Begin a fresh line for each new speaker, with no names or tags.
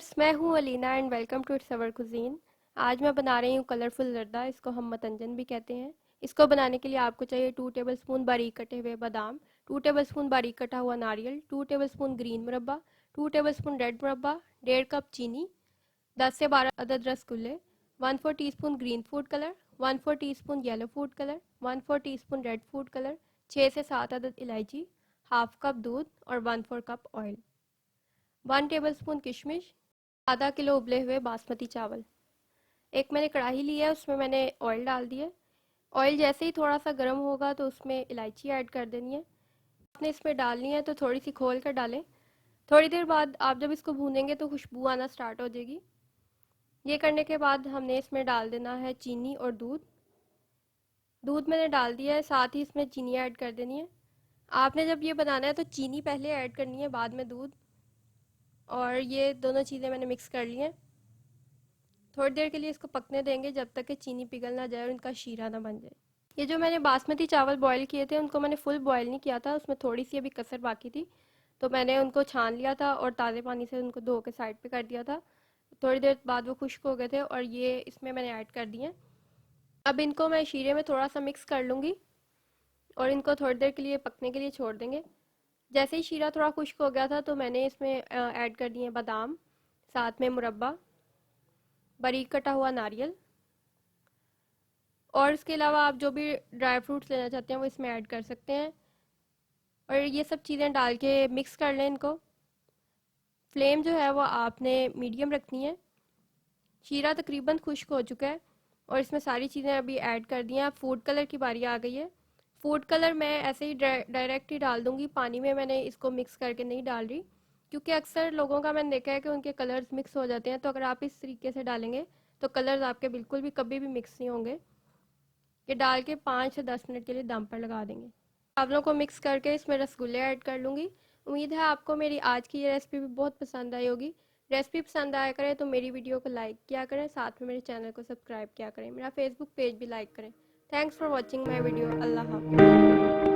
Viewers, मैं हूँ Alina and welcome to it's our cuisine. आज मैं बना रही हूँ कलरफुल जर्दा। इसको हम मतंजन भी कहते हैं। इसको बनाने के लिए आपको चाहिए 2 टेबलस्पून बारीक कटे हुए बादाम, 2 टेबलस्पून बारीक कटा हुआ नारियल, 2 टेबलस्पून ग्रीन मुरब्बा, 2 टेबलस्पून रेड मुरब्बा, 1.5 कप चीनी, 10 से 12 अदद रसगुल्ले, 1/4 teaspoon green food colour, 1/4 teaspoon yellow food colour, 1/4 teaspoon red food colour, 6 से 7 अदद इलायची, हाफ कप दूध और 1/4 कप ऑयल, 1 टेबलस्पून किशमिश, आधा किलो उबले हुए बासमती चावल। एक मैंने कढ़ाई ली है, उसमें मैंने ऑयल डाल दिया। ऑयल जैसे ही थोड़ा सा गर्म होगा तो उसमें इलायची ऐड कर देनी है। आपने इसमें डालनी है तो थोड़ी सी खोल कर डालें। थोड़ी देर बाद आप जब इसको भूनेंगे तो खुशबू आना स्टार्ट हो जाएगी। ये करने के बाद हमने इसमें डाल देना है चीनी और दूध। दूध मैंने डाल दिया है, साथ ही इसमें चीनी ऐड कर देनी है। आपने जब ये बनाना है तो चीनी पहले ऐड करनी है, बाद में दूध। और ये दोनों चीज़ें मैंने मिक्स कर ली हैं। थोड़ी देर के लिए इसको पकने देंगे जब तक कि चीनी पिघल ना जाए और इनका शीरा ना बन जाए। ये जो मैंने बासमती चावल बॉईल किए थे उनको मैंने फुल बॉईल नहीं किया था, उसमें थोड़ी सी अभी कसर बाकी थी, तो मैंने उनको छान लिया था और ताज़े पानी से उनको धो के साइड पे कर दिया था। थोड़ी देर बाद वो खुश्क हो गए थे और ये इसमें मैंने ऐड कर दिए। अब इनको मैं शीरे में थोड़ा सा मिक्स कर लूँगी और इनको थोड़ी देर के लिए पकने के लिए छोड़ देंगे। जैसे ही शीरा थोड़ा खुश्क हो गया था तो मैंने इसमें ऐड कर दिए बादाम, साथ में मुरब्बा, बारीक कटा हुआ नारियल, और इसके अलावा आप जो भी ड्राई फ्रूट्स लेना चाहते हैं वो इसमें ऐड कर सकते हैं। और ये सब चीज़ें डाल के मिक्स कर लें इनको। फ्लेम जो है वो आपने मीडियम रखनी है। शीरा तकरीबन खुश्क हो चुका है और इसमें सारी चीज़ें अभी ऐड कर दी हैं। अब फूड कलर की बारी आ गई है। फूड कलर मैं ऐसे ही डायरेक्ट ही डाल दूँगी, पानी में मैंने इसको मिक्स करके नहीं डाल रही, क्योंकि अक्सर लोगों का मैंने देखा है कि उनके कलर्स मिक्स हो जाते हैं। तो अगर आप इस तरीके से डालेंगे तो कलर्स आपके बिल्कुल भी कभी भी मिक्स नहीं होंगे। ये डाल के 5 से 10 मिनट के लिए दम पर लगा देंगे। चावलों को मिक्स करके इसमें रसगुल्ले ऐड कर लूँगी। उम्मीद है आपको मेरी आज की ये रेसिपी भी बहुत पसंद आई होगी। रेसिपी पसंद आया करें तो मेरी वीडियो को लाइक किया करें, साथ में मेरे चैनल को सब्सक्राइब किया करें, मेरा फेसबुक पेज भी लाइक करें। Thanks for watching my video. Allah हाफ़िज़।